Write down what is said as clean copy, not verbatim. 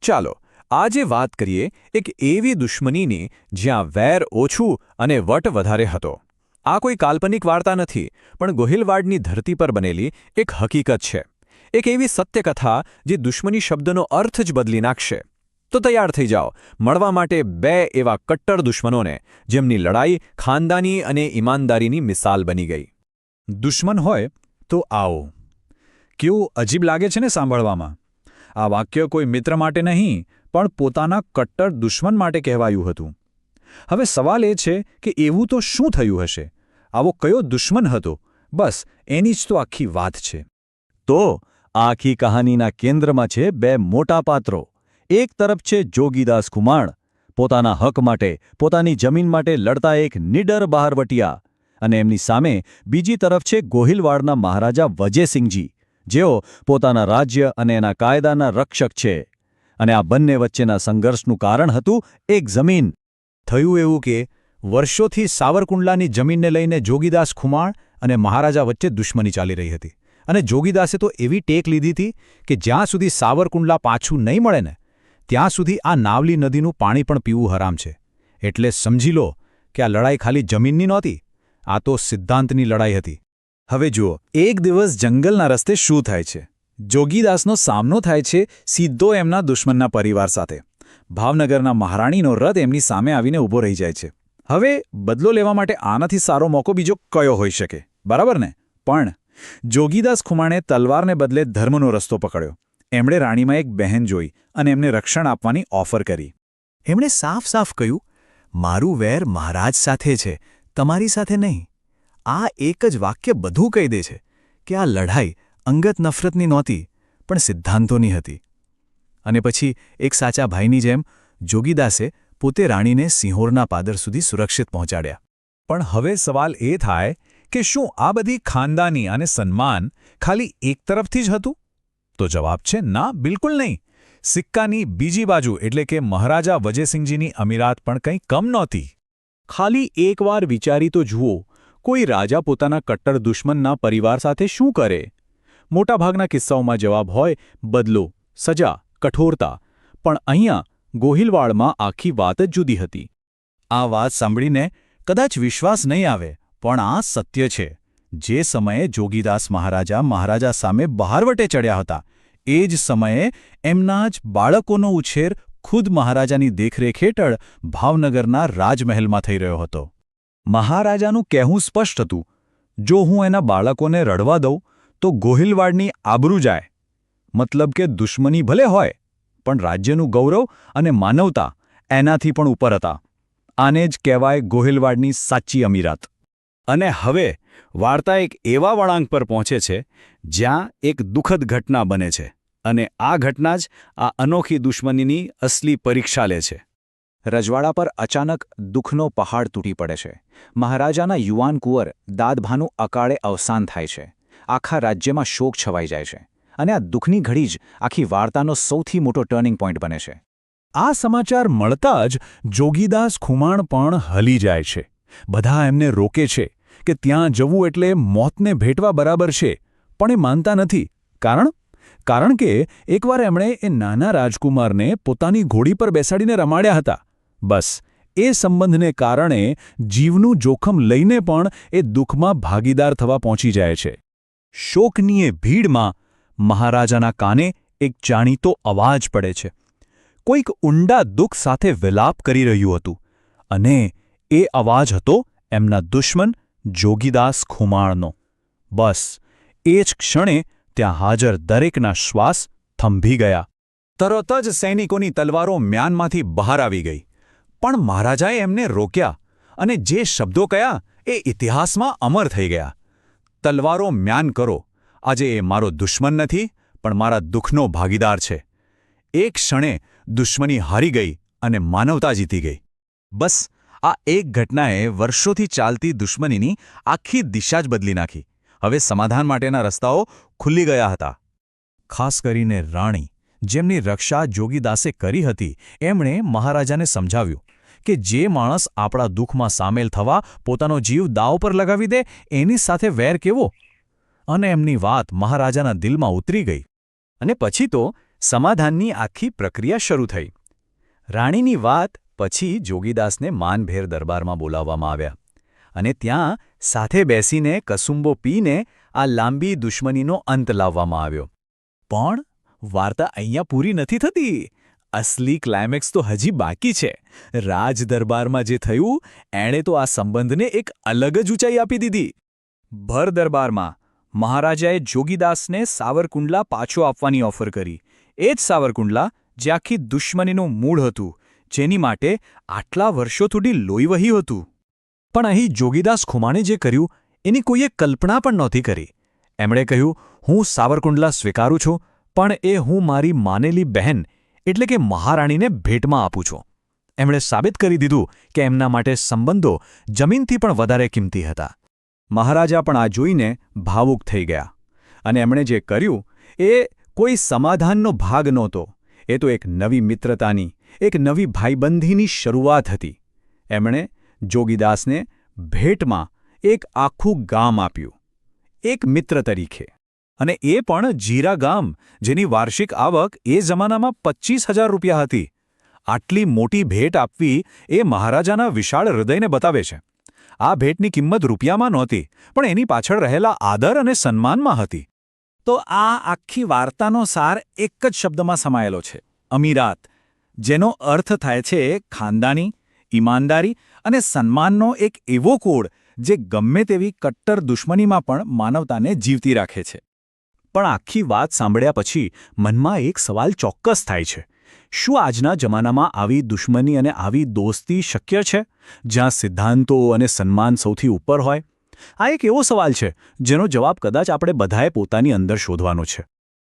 ચાલો આજે વાત કરીએ એક એવી દુશ્મનીની જ્યાં વેર ઓછું અને વટ વધારે હતો. આ કોઈ કાલ્પનિક વાર્તા નથી, પણ ગોહિલવાડની ધરતી પર બનેલી એક હકીકત છે. એક એવી સત્યકથા જે દુશ્મની શબ્દનો અર્થ જ બદલી નાખશે. તો તૈયાર થઈ જાઓ મળવા માટે બે એવા કટ્ટર દુશ્મનોને જેમની લડાઈ ખાનદાની અને ઈમાનદારીની મિસાલ બની ગઈ. દુશ્મન હોય તો આવો. કેવું અજીબ લાગે છે ને સાંભળવામાં. આ વાક્ય કોઈ મિત્ર માટે નહીં, પણ પોતાના કટ્ટર દુશ્મન માટે કહેવાયું હતું. હવે સવાલ એ છે કે એવું તો શું થયું હશે? આવો કયો દુશ્મન હતો? બસ એની જ તો આખી વાત છે. તો આખી કહાનીના કેન્દ્રમાં છે બે મોટા પાત્રો. એક તરફ છે જોગીદાસ ખુમાણ, પોતાના હક માટે, પોતાની જમીન માટે લડતા એક નિડર બહારવટિયા, અને એમની સામે બીજી તરફ છે ગોહિલવાડના મહારાજા વજયસિંહજી, જેઓ પોતાના રાજ્ય અને એના કાયદાના રક્ષક છે. અને આ બંને વચ્ચેના સંઘર્ષનું કારણ હતું એક જમીન. થયું એવું કે વર્ષોથી સાવરકુંડલાની જમીનને લઈને જોગીદાસ ખુમાણ અને મહારાજા વચ્ચે દુશ્મની ચાલી રહી હતી. અને જોગીદાસે તો એવી ટેક લીધી હતી કે જ્યાં સુધી સાવરકુંડલા પાછું નહીં મળે ને ત્યાં સુધી આ નાવલી નદીનું પાણી પણ પીવું હરામ છે. એટલે સમજી લો કે આ લડાઈ ખાલી જમીનની નહોતી, આ તો સિદ્ધાંતની લડાઈ હતી. હવે જુઓ, એક દિવસ જંગલના રસ્તે શું થાય છે? જોગીદાસનો સામનો થાય છે સીધો એમના દુશ્મનના પરિવાર સાથે. ભાવનગરના મહારાણીનો રથ એમની સામે આવીને ઊભો રહી જાય છે. હવે બદલો લેવા માટે આનાથી સારો મોકો બીજો કયો હોઈ શકે, બરાબર ને? પણ જોગીદાસ ખુમાણે તલવારને બદલે ધર્મનો રસ્તો પકડ્યો. એમણે રાણીમાં એક બહેન જોઈ અને એમને રક્ષણ આપવાની ઓફર કરી. એમણે સાફ સાફ કહ્યું, મારું વેર મહારાજ સાથે છે, તમારી સાથે નહીં. આ એક જ વાક્ય બધું કહી દે છે કે આ લડાઈ અંગત નફરતની નહોતી, પણ સિદ્ધાંતોની હતી. અને પછી એક સાચા ભાઈની જેમ જોગીદાસે પોતે રાણીને સિંહોરના પાદર સુધી સુરક્ષિત પહોંચાડ્યા. પણ હવે સવાલ એ થાય કે શું આ બધી ખાનદાની અને સન્માન ખાલી એક તરફથી જ હતું? તો જવાબ છે ના, બિલકુલ નહીં. સિક્કાની બીજી બાજુ એટલે કે મહારાજા વજયસિંહજીની અમીરાત પણ કંઈ કમ નહોતી. ખાલી એકવાર વિચારી તો જુઓ, કોઈ રાજા પોતાના કટ્ટર દુશ્મનના પરિવાર સાથે શું કરે? મોટાભાગના કિસ્સાઓમાં જવાબ હોય બદલો, સજા, કઠોરતા. પણ અહીંયા ગોહિલવાડમાં આખી વાત જ જુદી હતી. આ વાત સાંભળીને કદાચ વિશ્વાસ નહીં આવે, પણ આ સત્ય છે. જે સમયે જોગીદાસ મહારાજા સામે બહારવટે ચડ્યા હતા, એ જ સમયે એમના જ બાળકોનો ઉછેર ખુદ મહારાજાની દેખરેખ હેઠળ ભાવનગરના રાજમહેલમાં થઈ રહ્યો હતો. મહારાજાનું કહેવું સ્પષ્ટ હતું, જો હું એના બાળકોને રડવા દઉં તો ગોહિલવાડની આબરૂ જાય. મતલબ કે દુશ્મની ભલે હોય, પણ રાજ્યનું ગૌરવ અને માનવતા એનાથી પણ ઉપર હતા. આને જ કહેવાય ગોહિલવાડની સાચી અમીરાત. અને હવે વાર્તા એક એવા વળાંક પર પહોંચે છે જ્યાં એક દુઃખદ ઘટના બને છે, અને આ ઘટના જ આ અનોખી દુશ્મનીની અસલી પરીક્ષા લે છે. રજવાડા પર અચાનક દુઃખનો પહાડ તૂટી પડે છે. મહારાજાના યુવાન કુંવર દાદભાનું અકાળે અવસાન થાય છે. આખા રાજ્યમાં શોક છવાઈ જાય છે. અને આ દુઃખની ઘડી જ આખી વાર્તાનો સૌથી મોટો ટર્નિંગ પોઈન્ટ બને છે. આ સમાચાર મળતા જ જોગીદાસ ખુમાણ પણ હલી જાય છે. બધા એમને રોકે છે કે ત્યાં જવું એટલે મોતને ભેટવા બરાબર છે, પણ એ માનતા નથી. કારણ કે એકવાર એમણે એ નાના રાજકુમારને પોતાની ઘોડી પર બેસાડીને રમાડ્યા હતા. બસ એ સંબંધને કારણે જીવનું જોખમ લઈને પણ એ દુઃખમાં ભાગીદાર થવા પહોંચી જાય છે. શોકની એ ભીડમાં મહારાજાના કાને એક જાણીતો અવાજ પડે છે. કોઈક ઊંડા દુઃખ સાથે વિલાપ કરી રહ્યું હતું, અને એ અવાજ હતો એમના દુશ્મન જોગીદાસ ખુમાણનો. બસ એ જ ક્ષણે ત્યાં હાજર દરેકના શ્વાસ થંભી ગયા. તરત જ સૈનિકોની તલવારો મ્યાનમાંથી બહાર આવી ગઈ. પણ મહારાજાએ એમને રોક્યા, અને જે શબ્દો કહ્યા એ ઇતિહાસમાં અમર થઈ ગયા. તલવારો મ્યાન કરો, આજે એ મારો દુશ્મન નથી, પણ મારા દુઃખનો ભાગીદાર છે. એક ક્ષણે દુશ્મની હારી ગઈ અને માનવતા જીતી ગઈ. બસ આ એક ઘટનાએ વર્ષોથી ચાલતી દુશ્મનીની આખી દિશા જ બદલી નાખી. હવે સમાધાન માટેના રસ્તાઓ ખુલ્લી ગયા હતા. ખાસ કરીને રાણી, જેમની રક્ષા જોગીદાસે કરી હતી, એમણે મહારાજાને સમજાવ્યું કે જે માણસ આપણા દુઃખમાં સામેલ થવા પોતાનો જીવ દાવ પર લગાવી દે, એની સાથે વેર કેવો? અને એમની વાત મહારાજાના દિલમાં ઉતરી ગઈ. અને પછી તો સમાધાનની આખી પ્રક્રિયા શરૂ થઈ. રાણીની વાત પછી જોગીદાસને માનભેર દરબારમાં બોલાવવામાં આવ્યા અને ત્યાં સાથે બેસીને કસુંબો પીને આ લાંબી દુશ્મનીનો અંત લાવવામાં આવ્યો. પણ વાર્તા અહીંયા પૂરી નથી થતી. અસલી ક્લાઇમેક્સ તો હજી બાકી છે. રાજદરબારમાં જે થયું એણે તો આ સંબંધને એક અલગ જ ઊંચાઈ આપી દીધી. ભર દરબારમાં મહારાજાએ જોગીદાસને સાવરકુંડલા પાછો આપવાની ઓફર કરી. એ જ સાવરકુંડલા જે આખી દુશ્મનીનું મૂળ હતું, જેની માટે આટલા વર્ષો સુધી લોહી વહ્યું હતું. પણ અહીં જોગીદાસ ખુમાણે જે કર્યું એની કોઈએ કલ્પના પણ નહોતી કરી. એમણે કહ્યું, હું સાવરકુંડલા સ્વીકારું છું, પણ એ હું મારી માનેલી બહેન એટલે કે મહારાણીને ભેટમાં આપું છું. એમણે સાબિત કરી દીધું કે એમના માટે સંબંધો જમીનથી પણ વધારે કિંમતી હતા. મહારાજા પણ આ જોઈને ભાવુક થઈ ગયા અને એમણે જે કર્યું એ કોઈ સમાધાનનો ભાગ નહોતો. એ તો એક નવી મિત્રતાની, એક નવી ભાઈબંધીની શરૂઆત હતી. એમણે જોગીદાસને ભેટમાં એક આખું ગામ આપ્યું, એક મિત્ર તરીકે. અને એ પણ જીરા ગામ, જેની વાર્ષિક આવક એ જમાનામાં 25,000 રૂપિયા હતી. આટલી મોટી ભેટ આપવી એ મહારાજાના વિશાળ હૃદયને બતાવે છે. આ ભેટની કિંમત રૂપિયામાં નહોતી, પણ એની પાછળ રહેલા આદર અને સન્માનમાં હતી. તો આ આખી વાર્તાનો સાર એક જ શબ્દમાં સમાયેલો છે: અમીરાત, જેનો અર્થ થાય છે ખાનદાની, ઈમાનદારી અને સન્માનનો એક એવો કોડ જે ગમે તેવી કટ્ટર દુશ્મનીમાં પણ માનવતાને જીવતી રાખે છે. પણ આખી વાત સાંભળ્યા પછી મનમાં એક સવાલ ચોક્કસ થાય છે: શું આજના જમાનામાં આવી દુશ્મની અને આવી દોસ્તી શક્ય છે, જ્યાં સિદ્ધાંતો અને સન્માન સૌથી ઉપર હોય? આ એક એવો સવાલ છે જેનો જવાબ કદાચ આપણે બધાએ પોતાની અંદર શોધવાનો છે.